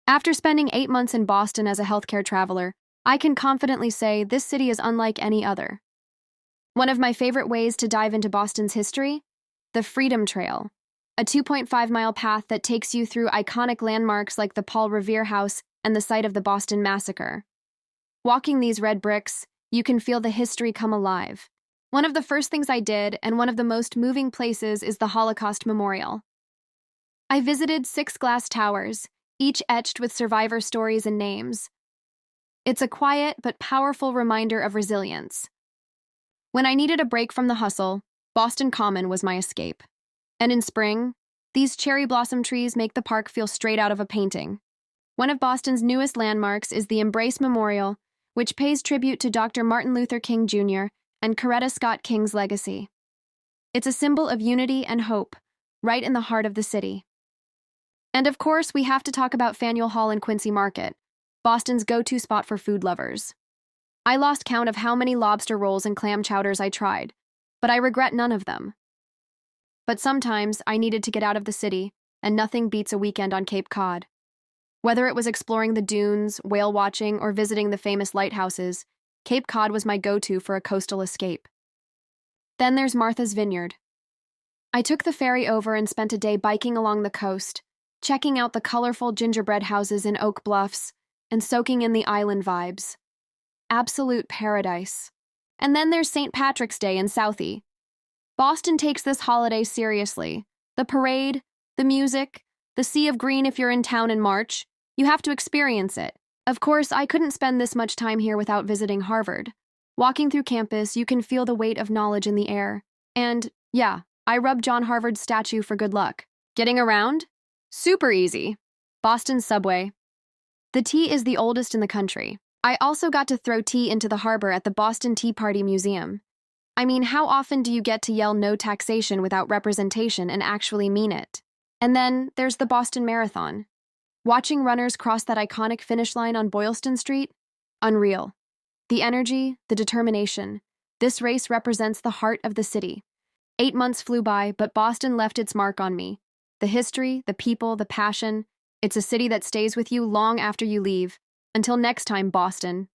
After spending 8 months in Boston as a healthcare traveler, I can confidently say this city is unlike any other. One of my favorite ways to dive into Boston's history? The Freedom Trail, a 2.5-mile path that takes you through iconic landmarks like the Paul Revere House and the site of the Boston Massacre. Walking these red bricks, you can feel the history come alive. One of the first things I did, and one of the most moving places, is the Holocaust Memorial. I visited 6 glass towers, each etched with survivor stories and names. It's a quiet but powerful reminder of resilience. When I needed a break from the hustle, Boston Common was my escape. And in spring, these cherry blossom trees make the park feel straight out of a painting. One of Boston's newest landmarks is the Embrace Memorial, which pays tribute to Dr. Martin Luther King Jr. and Coretta Scott King's legacy. It's a symbol of unity and hope, right in the heart of the city. And of course, we have to talk about Faneuil Hall and Quincy Market, Boston's go-to spot for food lovers. I lost count of how many lobster rolls and clam chowders I tried, but I regret none of them. But sometimes I needed to get out of the city, and nothing beats a weekend on Cape Cod. Whether it was exploring the dunes, whale watching, or visiting the famous lighthouses, Cape Cod was my go-to for a coastal escape. Then there's Martha's Vineyard. I took the ferry over and spent a day biking along the coast, checking out the colorful gingerbread houses in Oak Bluffs, and soaking in the island vibes. Absolute paradise. And then there's St. Patrick's Day in Southie. Boston takes this holiday seriously. The parade, the music, the sea of green if you're in town in March. You have to experience it. Of course, I couldn't spend this much time here without visiting Harvard. Walking through campus, you can feel the weight of knowledge in the air. And, yeah, I rubbed John Harvard's statue for good luck. Getting around? Super easy. Boston subway. The T is the oldest in the country. I also got to throw tea into the harbor at the Boston Tea Party Museum. I mean, how often do you get to yell no taxation without representation and actually mean it? And then there's the Boston Marathon. Watching runners cross that iconic finish line on Boylston Street? Unreal. The energy, the determination. This race represents the heart of the city. 8 months flew by, but Boston left its mark on me. The history, the people, the passion. It's a city that stays with you long after you leave. Until next time, Boston.